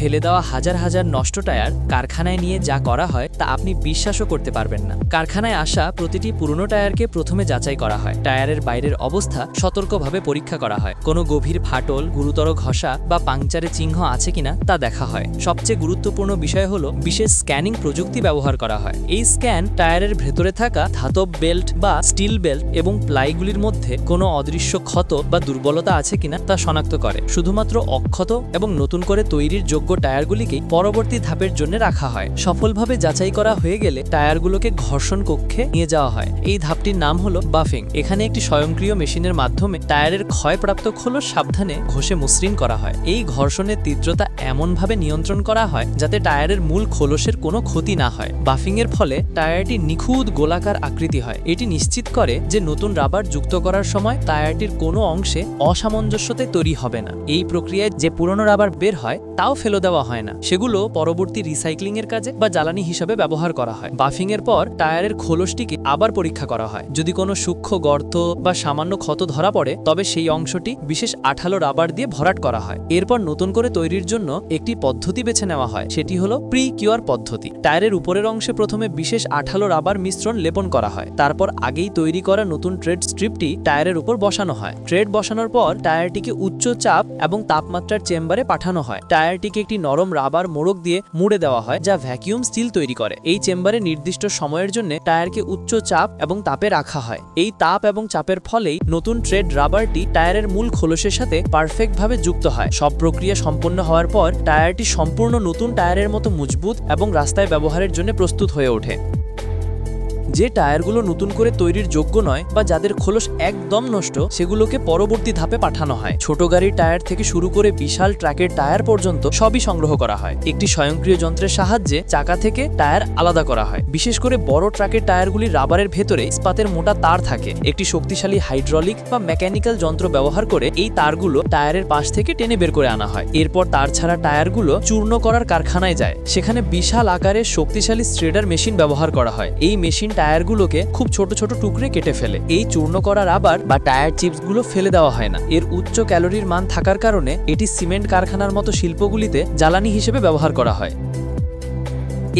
ফেলে দেওয়া হাজার হাজার নষ্ট টায়ার কারখানায় নিয়ে যা করা হয় তা আপনি বিশ্বাসও করতে পারবেন না। কারখানায় আসা প্রতিটি পুরনো টায়ারকে প্রথমে যাচাই করা হয়। টায়ারের বাইরের অবস্থা সতর্কভাবে পরীক্ষা করা হয়। কোনো গভীর ফাটল, গুরুতর ঘষা বা পাংচারের চিহ্ন আছে কিনা তা দেখা হয়। সবচেয়ে গুরুত্বপূর্ণ বিষয় হলো বিশেষ স্ক্যানিং প্রযুক্তি ব্যবহার করা হয়। এই স্ক্যান টায়ারের ভেতরে থাকা ধাতব বেল্ট বা স্টিল বেল্ট এবং প্লাইগুলির মধ্যে কোনো অদৃশ্য ক্ষত বা দুর্বলতা আছে কিনা তা শনাক্ত করে। শুধুমাত্র অক্ষত এবং নতুন করে তৈরির যোগ্য টায়ারগুলিকেই পরবর্তী ধাপের জন্য রাখা হয়। সফলভাবে যাচাই করা হয়ে গেলে টায়ারগুলোকে ঘর্ষণ কক্ষে নিয়ে যাওয়া হয়। এই ধাপটির নাম হলো বাফিং। এখানে একটি স্বয়ংক্রিয় মেশিনের মাধ্যমে টায়ারের ক্ষয়প্রাপ্ত খোলস সাবধানে ঘষে মসৃণ করা হয়। এই ঘর্ষণের তীব্রতা এমনভাবে নিয়ন্ত্রণ করা হয় যাতে টায়ারের মূল খোলসের কোনো ক্ষতি না হয়। বাফিং এর ফলে টায়ারটি নিখুঁত গোলাকার আকৃতি হয়। এটি নিশ্চিত করে যে নতুন রাবার যুক্ত করার সময় টায়ারটির কোনো অংশে অসামঞ্জস্যতা তৈরি হবে না। এই প্রক্রিয়ায় যে পুরনো রাবার বের হয় তাও ফেলে দেওয়া হয় না, সেগুলো পরবর্তী রিসাইক্লিং এর কাজে বা জ্বালানি হিসাবে ব্যবহার করা হয়। বাফিং এর পর টায়ারের খোলসটিকে আবার পরীক্ষা করা হয়। যদি কোনো সূক্ষ্ম গর্ত বা সামান্য ক্ষত ধরা পড়ে তবে সেই অংশটি বিশেষ আঠালো রাবার দিয়ে ভরাট করা হয়। এরপর নতুন করে তৈরির জন্য একটি পদ্ধতি বেছে নেওয়া হয়, সেটি হলো প্রি কিউর পদ্ধতি। টায়ারের উপরের অংশে প্রথমে বিশেষ আঠালো রাবার মিশ্রণ লেপন করা হয়। তারপর আগেই তৈরি করা নতুন ট্রেড স্ট্রিপটি টায়ারের উপর বসানো হয়। ট্রেড বসানোর পর টায়ারটিকে উচ্চ চাপ এবং তাপমাত্রার চেম্বারে পাঠানো হয়। টায়ারটিকে একটি নরম রাবার মোড়ক দিয়ে মুড়ে দেওয়া হয়, যা ভ্যাকিউম স্টিল তৈরি করে। এই চেম্বারে নির্দিষ্ট সময়ের জন্য টায়ারকে উচ্চ চাপ এবং তাপে রাখা হয়। এই তাপ এবং চাপের ফলেই নতুন ট্রেড রাবারটি টায়ারের মূল খোলসের সাথে পারফেক্টভাবে যুক্ত হয়। সব প্রক্রিয়া সম্পন্ন হওয়ার পর টায়ারটি সম্পূর্ণ নতুন টায়ারের মতো মজবুত এবং রাস্তায় ব্যবহারের জন্য প্রস্তুত হয়ে ওঠে। যে টায়ারগুলো নতুন করে তৈরির যোগ্য নয় বা যাদের খোলস একদম নষ্ট, সেগুলোকে পরবর্তী ধাপে পাঠানো হয়। ছোট গাড়ির টায়ার থেকে শুরু করে বিশাল ট্রাকের টায়ার পর্যন্ত সবই সংগ্রহ করা হয়। একটি স্বয়ংক্রিয় যন্ত্রের সাহায্যে চাকা থেকে টায়ার আলাদা করা হয়। বিশেষ করে বড় ট্রাকের টায়ারগুলি রাবারের ভেতরে ইস্পাতের মোটা তার থাকে। একটি শক্তিশালী হাইড্রোলিক বা মেকানিক্যাল যন্ত্র ব্যবহার করে এই তারগুলো টায়ারের পাশ থেকে টেনে বের করে আনা হয়। এরপর তার ছাড়া টায়ারগুলো চূর্ণ করার কারখানায় যায়। সেখানে বিশাল আকারের শক্তিশালী শ্রেডার মেশিন ব্যবহার করা হয়। এই মেশিন টায়ারগুলোকে খুব ছোট ছোট টুকরে কেটে ফেলে। এই চূর্ণ করা রাবার বা টায়ার চিপসগুলো ফেলে দেওয়া হয় না। এর উচ্চ ক্যালোরির মান থাকার কারণে এটি সিমেন্ট কারখানার মতো শিল্পগুলিতে জ্বালানি হিসেবে ব্যবহার করা হয়।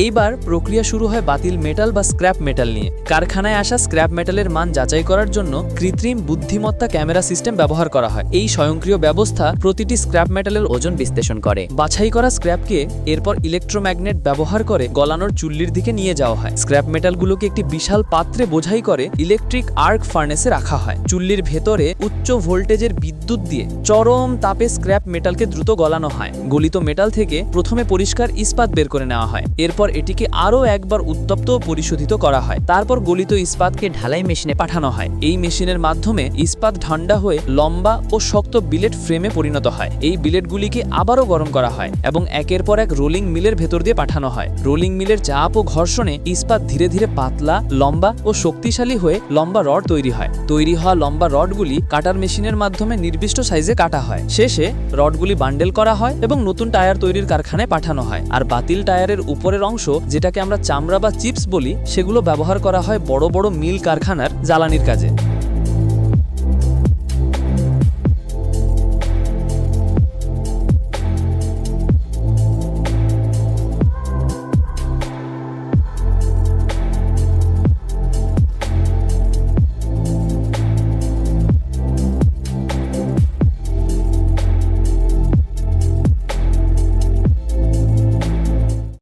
এইবার প্রক্রিয়া শুরু হয় বাতিল মেটাল বা স্ক্র্যাপ মেটাল নিয়ে। কারখানায় আসা স্ক্র্যাপ মেটালের মান যাচাই করার জন্য কৃত্রিম বুদ্ধিমত্তা ক্যামেরা সিস্টেম ব্যবহার করা হয়। এই স্বয়ংক্রিয় ব্যবস্থা প্রতিটি স্ক্র্যাপ মেটালের ওজন বিশ্লেষণ করে। বাছাই করা স্ক্র্যাপকে এরপর ইলেকট্রোম্যাগনেট ব্যবহার করে গলানোর চুল্লির দিকে নিয়ে যাওয়া হয়। স্ক্র্যাপ মেটালগুলোকে একটি বিশাল পাত্রে বোঝাই করে ইলেকট্রিক আর্ক ফার্নেসে রাখা হয়। চুল্লির ভেতরে উচ্চ ভোল্টেজের বিদ্যুৎ দিয়ে চরম তাপে স্ক্র্যাপ মেটালকে দ্রুত গলানো হয়। গলিত মেটাল থেকে প্রথমে পরিষ্কার ইস্পাত বের করে নেওয়া হয়। এরপর এটিকে আরও একবার উত্তপ্ত ও পরিশোধিত করা হয়। তারপর গলিত ইস্পাতকে ঢালাই মেশিনে পাঠানো হয়। এই মেশিনের মাধ্যমে ইস্পাত ঠান্ডা হয়ে লম্বা ও শক্ত বিলেট ফ্রেমে পরিণত হয়। এই বিলেটগুলিকে আবারও গরম করা হয় এবং একের পর এক রোলিং মিলের ভেতর দিয়ে পাঠানো হয়। রোলিং মিলের চাপ ও ঘর্ষণে ইস্পাত ধীরে ধীরে পাতলা, লম্বা ও শক্তিশালী হয়ে লম্বা রড তৈরি হয়। তৈরি হওয়া লম্বা রডগুলি কাটার মেশিনের মাধ্যমে নির্দিষ্ট সাইজে কাটা হয়। শেষে রডগুলি বান্ডেল করা হয় এবং নতুন টায়ার তৈরির কারখানায় পাঠানো হয়। আর বাতিল টায়ারের উপরের অংশ, যেটাকে আমরা চামড়া বা চিপস বলি, সেগুলো ব্যবহার করা হয় বড় বড় মিল কারখানার জ্বালানির কাজে।